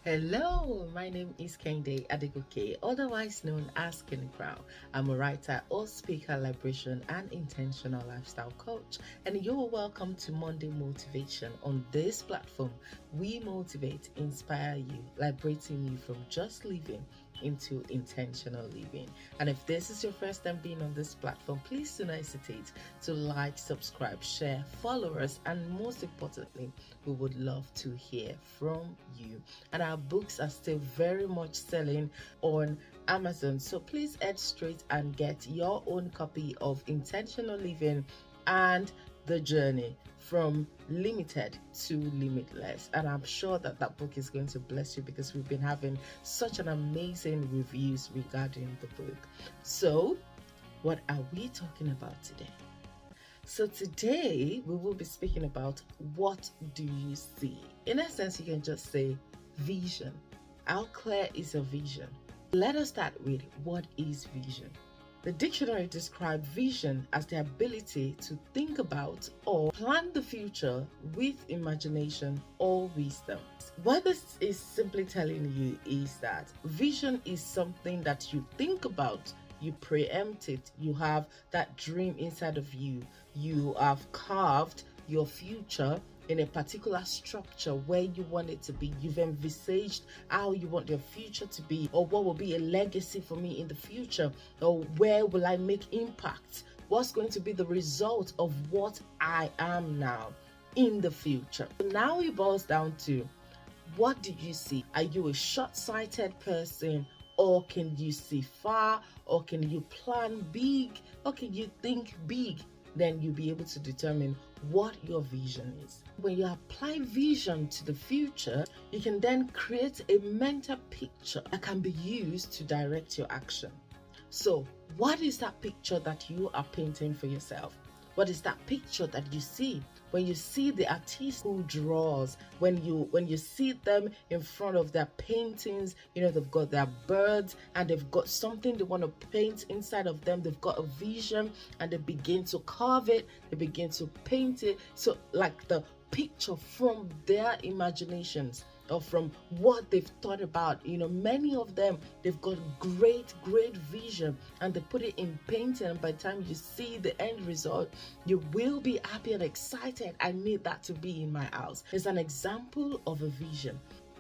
Hello, my name is Kehinde Adegoke, otherwise known as Kenny Crown. I'm a writer, or speaker, liberation, and intentional lifestyle coach. And you're welcome to Monday Motivation. On this platform, we motivate, inspire you, liberating you from just living into intentional living. And if this is your first time being on this platform, please do not hesitate to like, subscribe, share, follow us, and most importantly, we would love to hear from you. And our books are still very much selling on Amazon, so please head straight and get your own copy of Intentional Living and The Journey from Limited to Limitless. And I'm sure that that book is going to bless you because we've been having such an amazing reviews regarding the book. So what are we talking about today? So today we will be speaking about, what do you see? In essence, you can just say vision. How clear is your vision? Let us start with, what is vision? The dictionary describes vision as the ability to think about or plan the future with imagination or wisdom. What this is simply telling you is that vision is something that you think about, you preempt it, you have that dream inside of you, you have carved your future in a particular structure where you want it to be. You've envisaged how you want your future to be, or what will be a legacy for me in the future, or where will I make impact, what's going to be the result of what I am now in the future. Now it boils down to, what do you see? Are you a short-sighted person, or can you see far, or can you plan big, or can you think big? Then you'll be able to determine what your vision is. When you apply vision to the future, you can then create a mental picture that can be used to direct your action. So what is that picture that you are painting for yourself? What is that picture that you see? When you see the artist who draws, when you see them in front of their paintings, they've got their birds and they've got something they want to paint inside of them. They've got a vision and they begin to carve it, they begin to paint it. So like the picture from their imaginations, or from what they've thought about. Many of them, they've got great vision and they put it in painting, and by the time you see the end result, you will be happy and excited. I need that to be in my house. It's an example of a vision.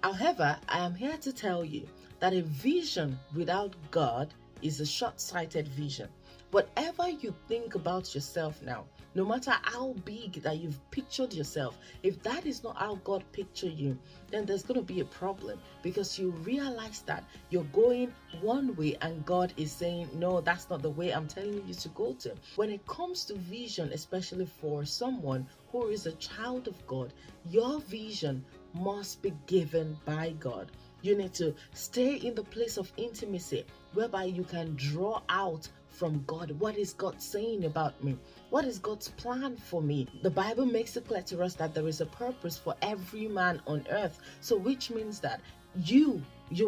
However, I am here to tell you that a vision without God is a short-sighted vision. Whatever you think about yourself now, no matter how big that you've pictured yourself, if that is not how God pictured you, then there's going to be a problem, because you realize that you're going one way and God is saying, no, that's not the way I'm telling you to go to. When it comes to vision, especially for someone who is a child of God, your vision must be given by God. You need to stay in the place of intimacy whereby you can draw out from God. What is God saying about me? What is God's plan for me? The Bible makes it clear to us that there is a purpose for every man on earth. So which means that you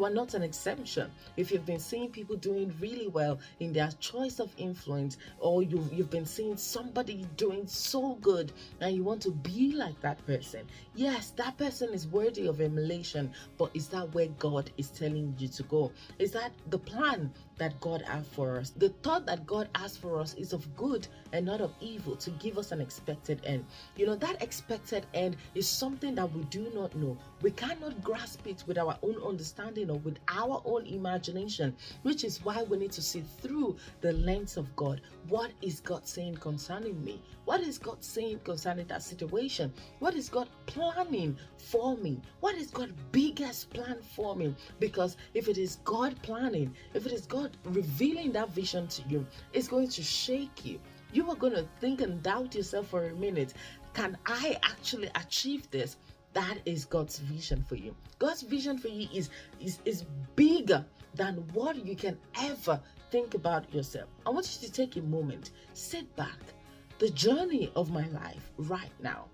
are not an exemption. If you've been seeing people doing really well in their choice of influence, or you've been seeing somebody doing so good and you want to be like that person, yes, that person is worthy of emulation, but is that where God is telling you to go? Is that the plan that God has for us? The thought that God has for us is of good and not of evil, to give us an expected end. That expected end is something that we do not know. We cannot grasp it with our own understanding or with our own imagination, which is why we need to see through the lens of God. What is God saying concerning me? What is God saying concerning that situation? What is God planning for me? What is God's biggest plan for me? Because if it is God planning, if it is God revealing that vision to you, it's going to shake you. You are going to think and doubt yourself for a minute. Can I actually achieve this? That is God's vision for you. God's vision for you is bigger than what you can ever think about yourself. I want you to take a moment, sit back. The journey of my life right now,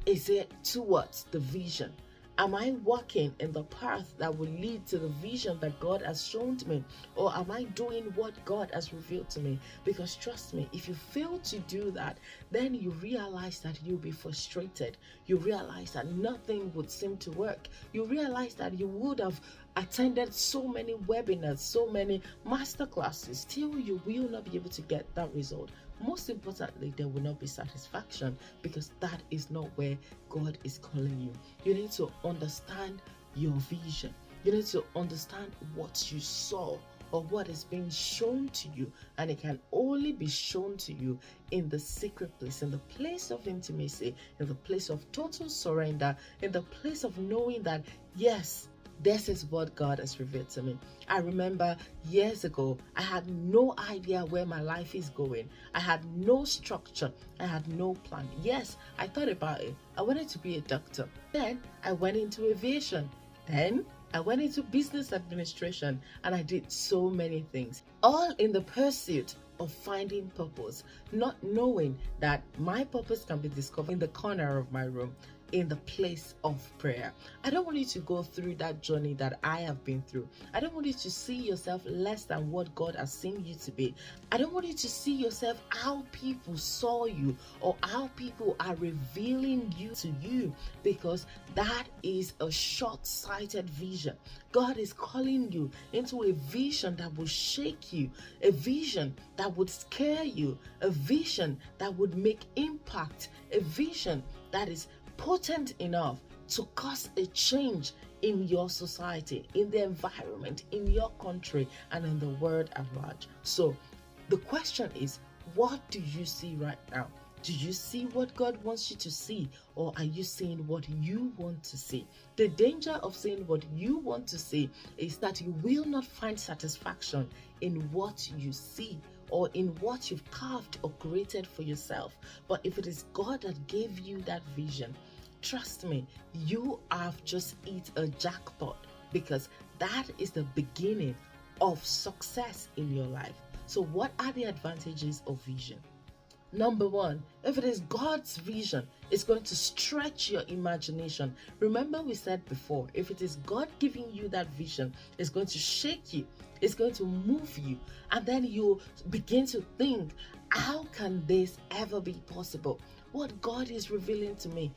is it towards the vision? Am I walking in the path that will lead to the vision that God has shown to me? Or am I doing what God has revealed to me? Because trust me, if you fail to do that, then you realize that you'll be frustrated. You realize that nothing would seem to work. You realize that you would have attended so many webinars, so many masterclasses, still you will not be able to get that result. Most importantly, there will not be satisfaction, because that is not where God is calling you. You need to understand your vision. You need to understand what you saw or what is being shown to you, and it can only be shown to you in the secret place, in the place of intimacy, in the place of total surrender, in the place of knowing that, yes, this is what God has revealed to me. I remember years ago, I had no idea where my life is going. I had no structure. I had no plan. Yes, I thought about it. I wanted to be a doctor. Then I went into aviation. Then I went into business administration, and I did so many things, all in the pursuit of finding purpose, not knowing that my purpose can be discovered in the corner of my room, in the place of prayer. I don't want you to go through that journey that I have been through. I don't want you to see yourself less than what God has seen you to be. I don't want you to see yourself how people saw you or how people are revealing you to you, because that is a short-sighted vision. God is calling you into a vision that will shake you, a vision that would scare you, a vision that would make impact, a vision that is potent enough to cause a change in your society, in the environment, in your country, and in the world at large. So the question is, what do you see right now? Do you see what God wants you to see, or are you seeing what you want to see? The danger of seeing what you want to see is that you will not find satisfaction in what you see or in what you've carved or created for yourself. But if it is God that gave you that vision, trust me, you have just hit a jackpot, because that is the beginning of success in your life. So what are the advantages of vision? Number one, if it is God's vision, it's going to stretch your imagination. Remember, we said before, if it is God giving you that vision, it's going to shake you, it's going to move you, and then you begin to think, how can this ever be possible? What God is revealing to me,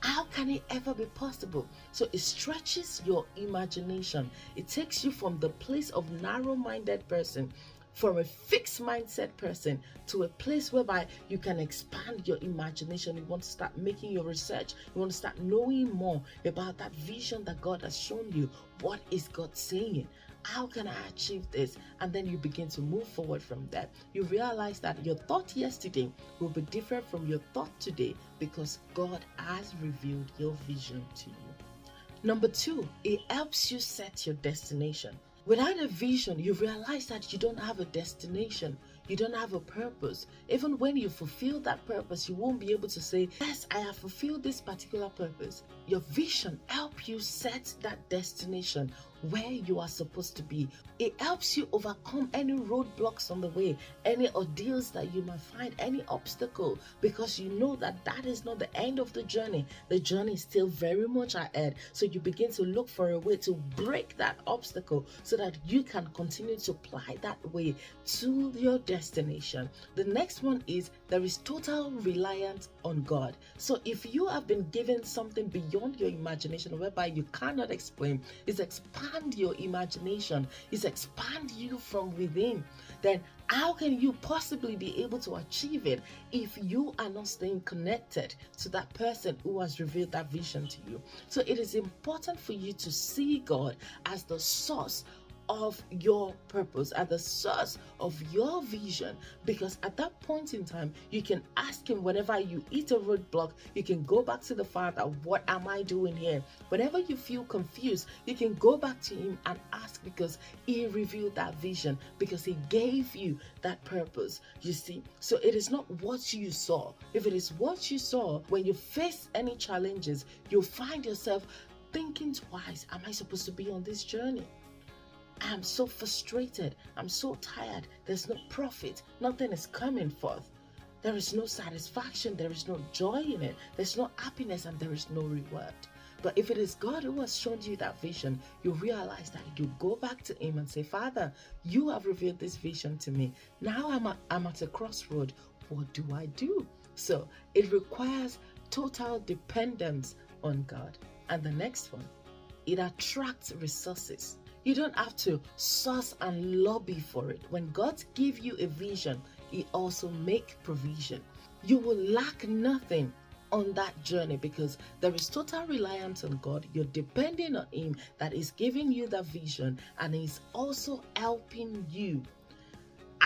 how can it ever be possible? So it stretches your imagination. It takes you from the place of narrow-minded person, from a fixed mindset person, to a place whereby you can expand your imagination. You want to start making your research. You want to start knowing more about that vision that God has shown you. What is God saying? How can I achieve this? And then you begin to move forward from there. You realize that your thought yesterday will be different from your thought today, because God has revealed your vision to you. Number two, it helps you set your destination. Without a vision, you realize that you don't have a destination. You don't have a purpose. Even when you fulfill that purpose, you won't be able to say, yes, I have fulfilled this particular purpose. Your vision helps you set that destination where you are supposed to be. It helps you overcome any roadblocks on the way, any ordeals that you might find, any obstacle, because you know that that is not the end of the journey. The journey is still very much ahead. So you begin to look for a way to break that obstacle so that you can continue to ply that way to your destination. The next one is there is total reliance on God. So if you have been given something beyond your imagination, whereby you cannot explain, is expand your imagination, is expand you from within, then how can you possibly be able to achieve it if you are not staying connected to that person who has revealed that vision to you? So it is important for you to see God as the source of your purpose, at the source of your vision, because at that point in time you can ask him. Whenever you hit a roadblock, you can go back to the Father, what am I doing here? Whenever you feel confused, you can go back to him and ask, because he revealed that vision, because he gave you that purpose. You see, so it is not what you saw. If it is what you saw, when you face any challenges, you'll find yourself thinking twice, am I supposed to be on this journey? I'm so frustrated. I'm so tired. There's no profit. Nothing is coming forth. There is no satisfaction. There is no joy in it. There's no happiness, and there is no reward. But if it is God who has shown you that vision, you realize that you go back to Him and say, Father, you have revealed this vision to me. Now I'm at a crossroad. What do I do? So it requires total dependence on God. And the next one, it attracts resources. You don't have to source and lobby for it. When God gives you a vision, He also makes provision. You will lack nothing on that journey because there is total reliance on God. You're depending on Him that is giving you the vision, and He's also helping you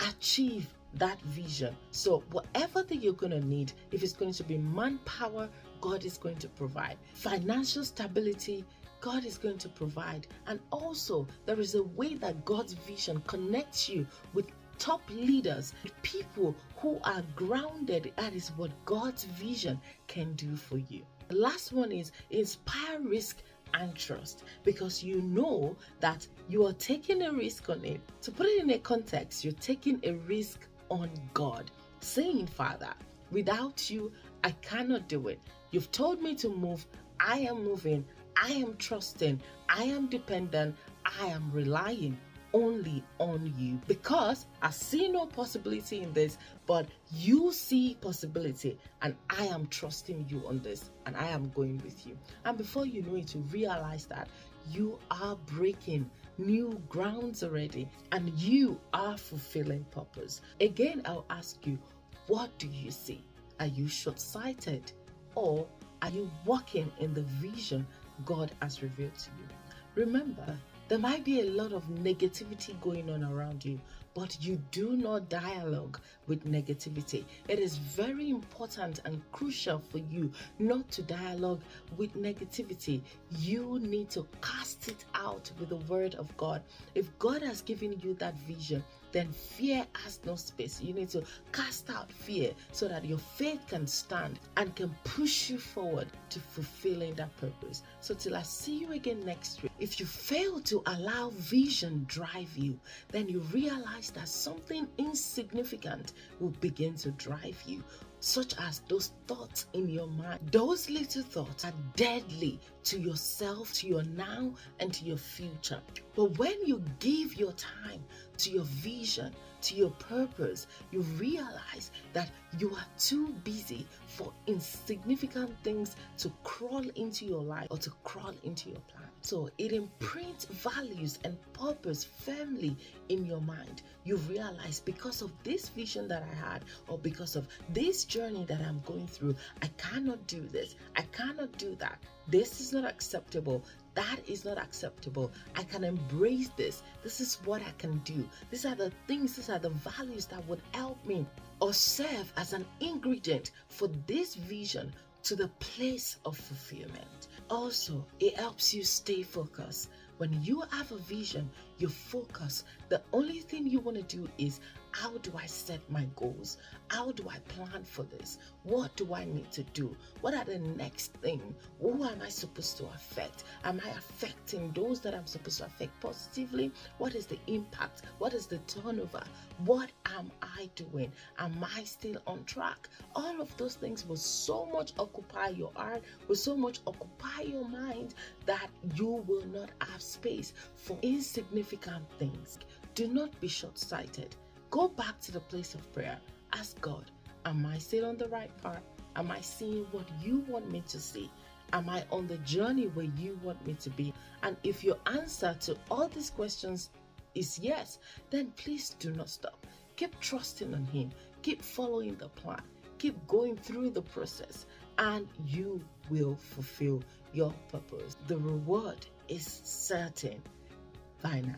achieve that vision. So whatever that you're going to need, if it's going to be manpower, God is going to provide. Financial stability, God is going to provide. And also there is a way that God's vision connects you with top leaders, people who are grounded. That is what God's vision can do for you. The last one is inspire risk and trust, because you know that you are taking a risk on it. To put it in a context, you're taking a risk on God, saying, Father, without you, I cannot do it. You've told me to move. I am moving. I am trusting. I am dependent. I am relying only on you, because I see no possibility in this, but you see possibility, and I am trusting you on this, and I am going with you. And before you know it, you realize that you are breaking new grounds already, and you are fulfilling purpose. Again, I'll ask you, what do you see? Are you short-sighted, or are you walking in the vision God has revealed to you? Remember, there might be a lot of negativity going on around you, but you do not dialogue with negativity. It is very important and crucial for you not to dialogue with negativity. You need to cast it out with the word of God. If God has given you that vision, then fear has no space. You need to cast out fear so that your faith can stand and can push you forward to fulfilling that purpose. So till I see you again next week, if you fail to allow vision drive you, then you realize that something insignificant will begin to drive you, such as those thoughts in your mind. Those little thoughts are deadly to yourself, to your now, and to your future. But when you give your time to your vision, to your purpose, you realize that you are too busy for insignificant things to crawl into your life or to crawl into your plan. So it imprints values and purpose firmly in your mind. You realize, because of this vision that I had, or because of this journey that I'm going through, I cannot do this. I cannot do that. This is not acceptable. That is not acceptable. I can embrace this. This is what I can do. These are the things, these are the values that would help me or serve as an ingredient for this vision to the place of fulfillment. Also, it helps you stay focused. When you have a vision, you focus. The only thing you want to do is, how do I set my goals? How do I plan for this? What do I need to do? What are the next things? Who am I supposed to affect? Am I affecting those that I'm supposed to affect positively? What is the impact? What is the turnover? What am I doing? Am I still on track? All of those things will so much occupy your heart, will so much occupy your mind, that you will not have space for insignificant things. Do not be short-sighted. Go back to the place of prayer. Ask God, am I still on the right path? Am I seeing what you want me to see? Am I on the journey where you want me to be? And if your answer to all these questions is yes, then please do not stop. Keep trusting on Him. Keep following the plan. Keep going through the process, and you will fulfill your purpose. The reward is certain. Bye now.